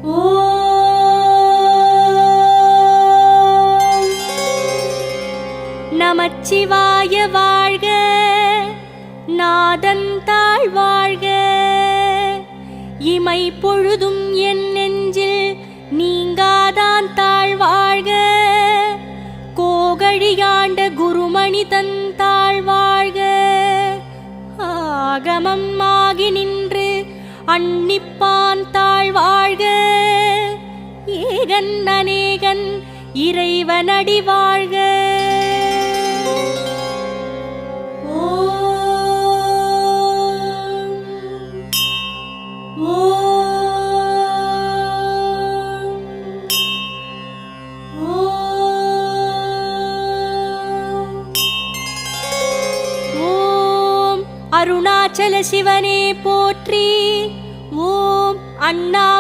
ஓம் நமச்சிவாய வாழ்க, நாதன் தாழ் வாழ்க. இமை பொழுதும் என் நெஞ்சில் நீங்காதான் தாழ் வாழ்க. கோகழியாண்ட குருமணி தன் தாழ் வாழ்க. ஆகமம் ஆகி நின்று அன்னிப்பான் தாழ் வாழ்க. ஏகன் அநேகன் இறைவனடி வாழ்க. அருணாச்சல சிவனே போற்றி. ஓம் அண்ணா